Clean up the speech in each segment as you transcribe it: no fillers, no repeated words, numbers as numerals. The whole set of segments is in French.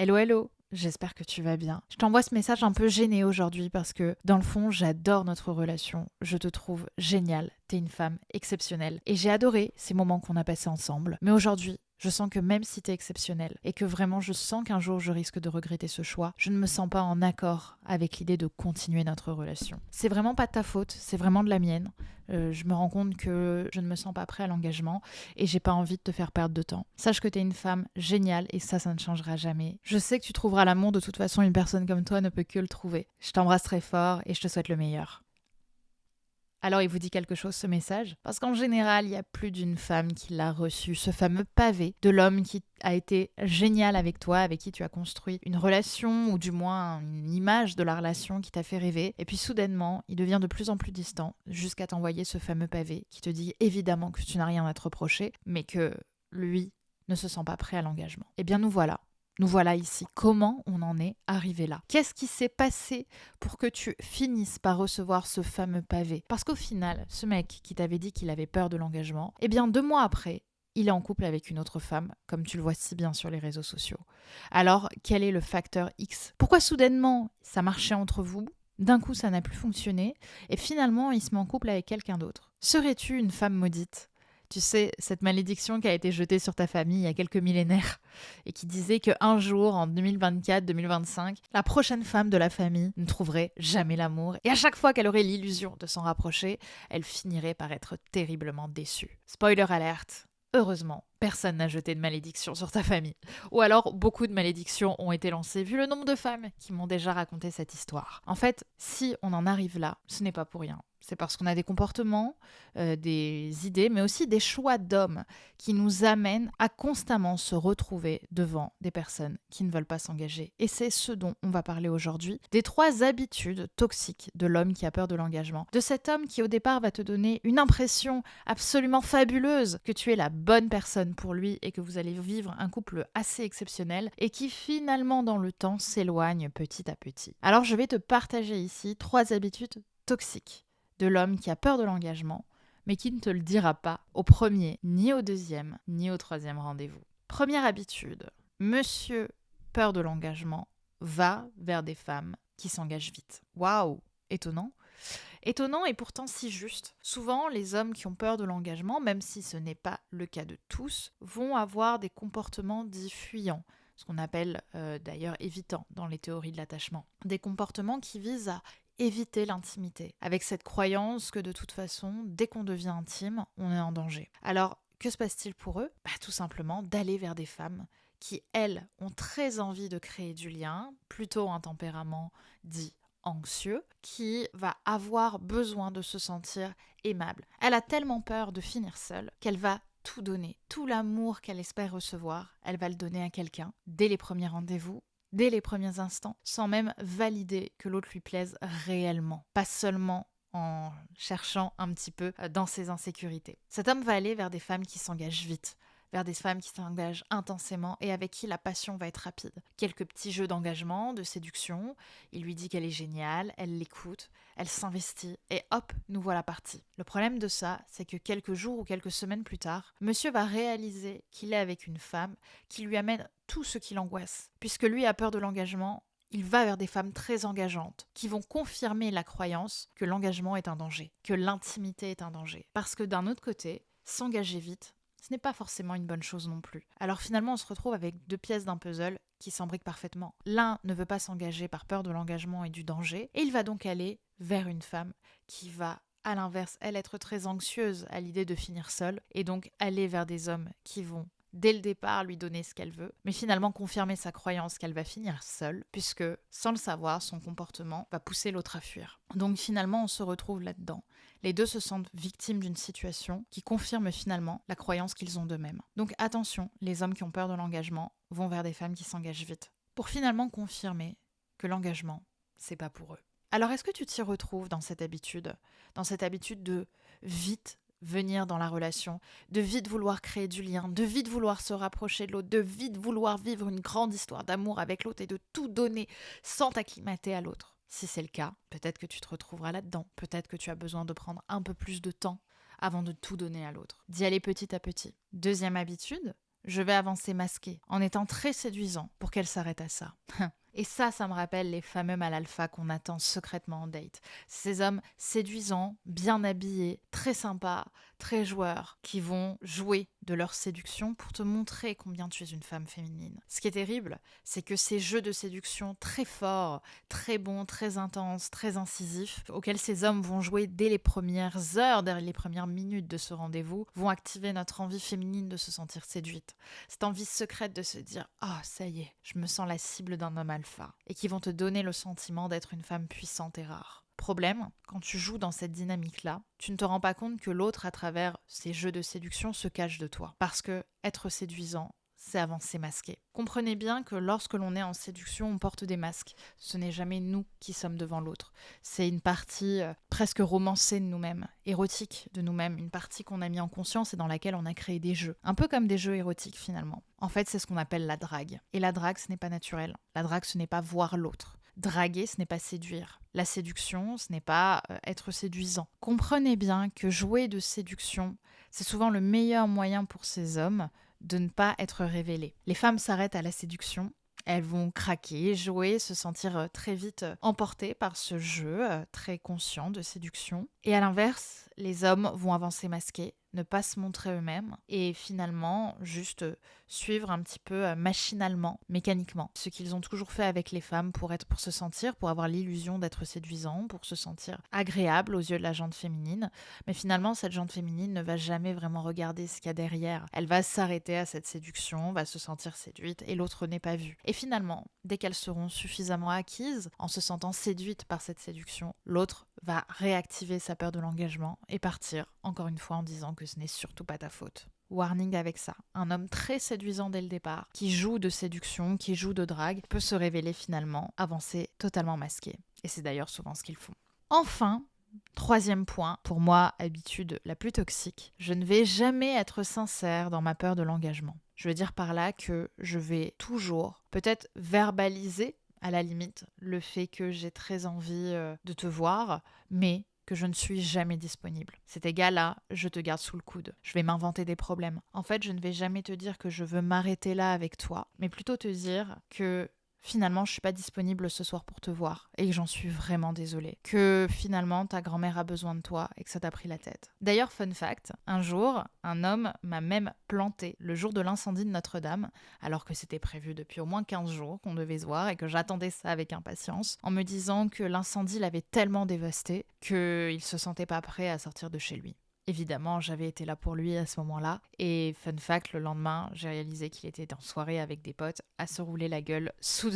Hello, hello, j'espère que tu vas bien. Je t'envoie ce message un peu gêné aujourd'hui parce que dans le fond, j'adore notre relation. Je te trouve géniale, t'es une femme exceptionnelle. Et j'ai adoré ces moments qu'on a passés ensemble. Mais aujourd'hui, je sens que même si t'es exceptionnelle et que vraiment je sens qu'un jour je risque de regretter ce choix, je ne me sens pas en accord avec l'idée de continuer notre relation. C'est vraiment pas de ta faute, c'est vraiment de la mienne. Je me rends compte que je ne me sens pas prêt à l'engagement et j'ai pas envie de te faire perdre de temps. Sache que t'es une femme géniale et ça ne changera jamais. Je sais que tu trouveras l'amour, de toute façon une personne comme toi ne peut que le trouver. Je t'embrasse très fort et je te souhaite le meilleur. Alors il vous dit quelque chose ce message? Parce qu'en général, il y a plus d'une femme qui l'a reçu, ce fameux pavé de l'homme qui a été génial avec toi, avec qui tu as construit une relation, ou du moins une image de la relation qui t'a fait rêver. Et puis soudainement, il devient de plus en plus distant, jusqu'à t'envoyer ce fameux pavé qui te dit évidemment que tu n'as rien à te reprocher, mais que lui ne se sent pas prêt à l'engagement. Eh bien nous voilà. Nous voilà ici. Comment on en est arrivé là? Qu'est-ce qui s'est passé pour que tu finisses par recevoir ce fameux pavé? Parce qu'au final, ce mec qui t'avait dit qu'il avait peur de l'engagement, eh bien 2 mois après, il est en couple avec une autre femme, comme tu le vois si bien sur les réseaux sociaux. Alors, quel est le facteur X? Pourquoi soudainement ça marchait entre vous? D'un coup, ça n'a plus fonctionné et finalement, il se met en couple avec quelqu'un d'autre. Serais-tu une femme maudite? Tu sais, cette malédiction qui a été jetée sur ta famille il y a quelques millénaires et qui disait qu'un jour, en 2024-2025, la prochaine femme de la famille ne trouverait jamais l'amour et à chaque fois qu'elle aurait l'illusion de s'en rapprocher, elle finirait par être terriblement déçue. Spoiler alerte, heureusement, personne n'a jeté de malédiction sur ta famille. Ou alors, beaucoup de malédictions ont été lancées vu le nombre de femmes qui m'ont déjà raconté cette histoire. En fait, si on en arrive là, ce n'est pas pour rien. C'est parce qu'on a des comportements, des idées, mais aussi des choix d'hommes qui nous amènent à constamment se retrouver devant des personnes qui ne veulent pas s'engager. Et c'est ce dont on va parler aujourd'hui, des 3 habitudes toxiques de l'homme qui a peur de l'engagement. De cet homme qui au départ va te donner une impression absolument fabuleuse que tu es la bonne personne pour lui et que vous allez vivre un couple assez exceptionnel et qui finalement dans le temps s'éloigne petit à petit. Alors je vais te partager ici 3 habitudes toxiques de l'homme qui a peur de l'engagement, mais qui ne te le dira pas au premier, ni au deuxième, ni au troisième rendez-vous. Première habitude, monsieur peur de l'engagement va vers des femmes qui s'engagent vite. Waouh, étonnant. Étonnant et pourtant si juste. Souvent, les hommes qui ont peur de l'engagement, même si ce n'est pas le cas de tous, vont avoir des comportements dits fuyants, ce qu'on appelle d'ailleurs évitants dans les théories de l'attachement. Des comportements qui visent à éviter l'intimité, avec cette croyance que de toute façon, dès qu'on devient intime, on est en danger. Alors, que se passe-t-il pour eux? Tout simplement d'aller vers des femmes qui, elles, ont très envie de créer du lien, plutôt un tempérament dit anxieux, qui va avoir besoin de se sentir aimable. Elle a tellement peur de finir seule qu'elle va tout donner, tout l'amour qu'elle espère recevoir, elle va le donner à quelqu'un dès les premiers rendez-vous, dès les premiers instants, sans même valider que l'autre lui plaise réellement, pas seulement en cherchant un petit peu dans ses insécurités. Cet homme va aller vers des femmes qui s'engagent vite, vers des femmes qui s'engagent intensément et avec qui la passion va être rapide. Quelques petits jeux d'engagement, de séduction, il lui dit qu'elle est géniale, elle l'écoute, elle s'investit et hop, nous voilà partis. Le problème de ça, c'est que quelques jours ou quelques semaines plus tard, monsieur va réaliser qu'il est avec une femme qui lui amène tout ce qui l'angoisse. Puisque lui a peur de l'engagement, il va vers des femmes très engageantes qui vont confirmer la croyance que l'engagement est un danger, que l'intimité est un danger. Parce que d'un autre côté, s'engager vite, ce n'est pas forcément une bonne chose non plus. Alors finalement, on se retrouve avec 2 pièces d'un puzzle qui s'embriquent parfaitement. L'un ne veut pas s'engager par peur de l'engagement et du danger, et il va donc aller vers une femme qui va, à l'inverse, elle être très anxieuse à l'idée de finir seule, et donc aller vers des hommes qui vont dès le départ lui donner ce qu'elle veut, mais finalement confirmer sa croyance qu'elle va finir seule, puisque, sans le savoir, son comportement va pousser l'autre à fuir. Donc finalement, on se retrouve là-dedans. Les deux se sentent victimes d'une situation qui confirme finalement la croyance qu'ils ont d'eux-mêmes. Donc attention, les hommes qui ont peur de l'engagement vont vers des femmes qui s'engagent vite, pour finalement confirmer que l'engagement, c'est pas pour eux. Alors est-ce que tu t'y retrouves dans cette habitude de vite venir dans la relation, de vite vouloir créer du lien, de vite vouloir se rapprocher de l'autre, de vite vouloir vivre une grande histoire d'amour avec l'autre et de tout donner sans t'acclimater à l'autre? Si c'est le cas, peut-être que tu te retrouveras là-dedans, peut-être que tu as besoin de prendre un peu plus de temps avant de tout donner à l'autre, d'y aller petit à petit. Deuxième habitude, je vais avancer masqué, en étant très séduisant pour qu'elle s'arrête à ça. Et ça me rappelle les fameux mâles alpha qu'on attend secrètement en date. Ces hommes séduisants, bien habillés, très sympas, très joueurs, qui vont jouer de leur séduction pour te montrer combien tu es une femme féminine. Ce qui est terrible, c'est que ces jeux de séduction très forts, très bons, très intenses, très incisifs, auxquels ces hommes vont jouer dès les premières heures, dès les premières minutes de ce rendez-vous, vont activer notre envie féminine de se sentir séduite. Cette envie secrète de se dire « Ah, ça y est, je me sens la cible d'un homme alpha » et qui vont te donner le sentiment d'être une femme puissante et rare. Problème, quand tu joues dans cette dynamique-là, tu ne te rends pas compte que l'autre, à travers ces jeux de séduction, se cache de toi. Parce que être séduisant, c'est avancer masqué. Comprenez bien que lorsque l'on est en séduction, on porte des masques. Ce n'est jamais nous qui sommes devant l'autre. C'est une partie presque romancée de nous-mêmes, érotique de nous-mêmes, une partie qu'on a mis en conscience et dans laquelle on a créé des jeux. Un peu comme des jeux érotiques finalement. En fait, c'est ce qu'on appelle la drague. Et la drague, ce n'est pas naturel. La drague, ce n'est pas voir l'autre. Draguer, ce n'est pas séduire. La séduction, ce n'est pas être séduisant. Comprenez bien que jouer de séduction, c'est souvent le meilleur moyen pour ces hommes de ne pas être révélés. Les femmes s'arrêtent à la séduction, elles vont craquer, jouer, se sentir très vite emportées par ce jeu très conscient de séduction. Et à l'inverse, les hommes vont avancer masqués, ne pas se montrer eux-mêmes et finalement juste suivre un petit peu machinalement, mécaniquement, ce qu'ils ont toujours fait avec les femmes pour se sentir, pour avoir l'illusion d'être séduisant, pour se sentir agréable aux yeux de la jante féminine. Mais finalement, cette jante féminine ne va jamais vraiment regarder ce qu'il y a derrière. Elle va s'arrêter à cette séduction, va se sentir séduite et l'autre n'est pas vu. Et finalement, dès qu'elles seront suffisamment acquises, en se sentant séduite par cette séduction, l'autre va réactiver sa peur de l'engagement et partir, encore une fois, en disant que ce n'est surtout pas ta faute. Warning avec ça. Un homme très séduisant dès le départ, qui joue de séduction, qui joue de drague, peut se révéler finalement avancer totalement masqué. Et c'est d'ailleurs souvent ce qu'ils font. Enfin, troisième point, pour moi, habitude la plus toxique, je ne vais jamais être sincère dans ma peur de l'engagement. Je veux dire par là que je vais toujours, peut-être verbaliser à la limite, le fait que j'ai très envie de te voir, mais que je ne suis jamais disponible. Cet égal-là, je te garde sous le coude. Je vais m'inventer des problèmes. En fait, je ne vais jamais te dire que je veux m'arrêter là avec toi, mais plutôt te dire que finalement, je suis pas disponible ce soir pour te voir et que j'en suis vraiment désolée. Que finalement, ta grand-mère a besoin de toi et que ça t'a pris la tête. D'ailleurs, fun fact, un jour, un homme m'a même planté le jour de l'incendie de Notre-Dame, alors que c'était prévu depuis au moins 15 jours qu'on devait se voir et que j'attendais ça avec impatience, en me disant que l'incendie l'avait tellement dévasté qu'il se sentait pas prêt à sortir de chez lui. Évidemment, j'avais été là pour lui à ce moment-là. Et fun fact, le lendemain, j'ai réalisé qu'il était en soirée avec des potes à se rouler la gueule sous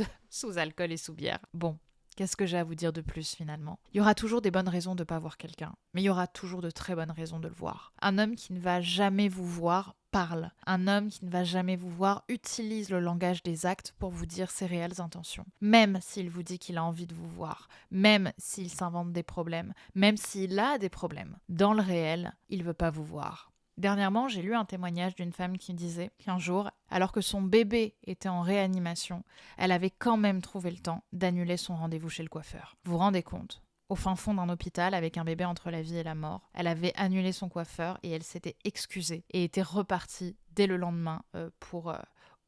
alcool et sous bière. Bon, qu'est-ce que j'ai à vous dire de plus finalement ? Il y aura toujours des bonnes raisons de ne pas voir quelqu'un, mais il y aura toujours de très bonnes raisons de le voir. Un homme qui ne va jamais vous voir parle. Un homme qui ne va jamais vous voir utilise le langage des actes pour vous dire ses réelles intentions. Même s'il vous dit qu'il a envie de vous voir, même s'il s'invente des problèmes, même s'il a des problèmes, dans le réel, il ne veut pas vous voir. Dernièrement, j'ai lu un témoignage d'une femme qui disait qu'un jour, alors que son bébé était en réanimation, elle avait quand même trouvé le temps d'annuler son rendez-vous chez le coiffeur. Vous vous rendez compte ? Au fin fond d'un hôpital, avec un bébé entre la vie et la mort, elle avait annulé son coiffeur et elle s'était excusée et était repartie dès le lendemain pour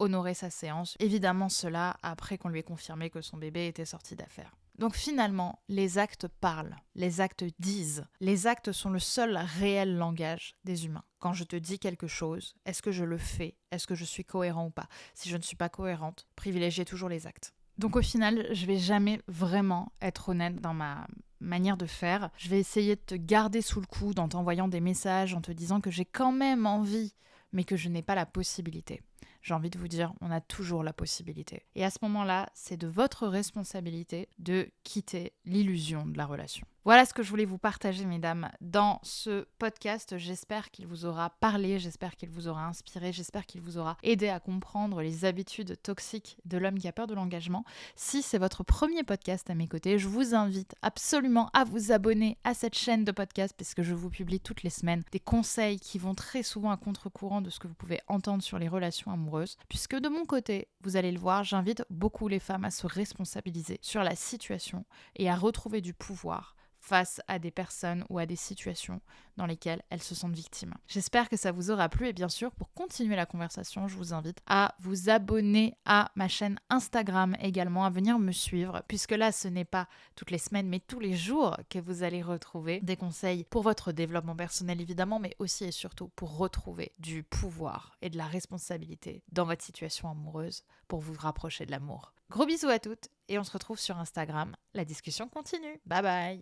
honorer sa séance. Évidemment, cela après qu'on lui ait confirmé que son bébé était sorti d'affaire. Donc finalement, les actes parlent, les actes disent. Les actes sont le seul réel langage des humains. Quand je te dis quelque chose, est-ce que je le fais ? Est-ce que je suis cohérent ou pas ? Si je ne suis pas cohérente, privilégiez toujours les actes. Donc au final, je vais jamais vraiment être honnête dans ma manière de faire. Je vais essayer de te garder sous le coude en t'envoyant des messages, en te disant que j'ai quand même envie, mais que je n'ai pas la possibilité. J'ai envie de vous dire, on a toujours la possibilité. Et à ce moment-là, c'est de votre responsabilité de quitter l'illusion de la relation. Voilà ce que je voulais vous partager, mesdames, dans ce podcast. J'espère qu'il vous aura parlé, j'espère qu'il vous aura inspiré, j'espère qu'il vous aura aidé à comprendre les habitudes toxiques de l'homme qui a peur de l'engagement. Si c'est votre premier podcast à mes côtés, je vous invite absolument à vous abonner à cette chaîne de podcast parce que je vous publie toutes les semaines des conseils qui vont très souvent à contre-courant de ce que vous pouvez entendre sur les relations amoureuses. Puisque de mon côté, vous allez le voir, j'invite beaucoup les femmes à se responsabiliser sur la situation et à retrouver du pouvoir face à des personnes ou à des situations dans lesquelles elles se sentent victimes. J'espère que ça vous aura plu et bien sûr, pour continuer la conversation, je vous invite à vous abonner à ma chaîne Instagram également, à venir me suivre, puisque là, ce n'est pas toutes les semaines, mais tous les jours que vous allez retrouver des conseils pour votre développement personnel évidemment, mais aussi et surtout pour retrouver du pouvoir et de la responsabilité dans votre situation amoureuse pour vous rapprocher de l'amour. Gros bisous à toutes et on se retrouve sur Instagram. La discussion continue. Bye bye!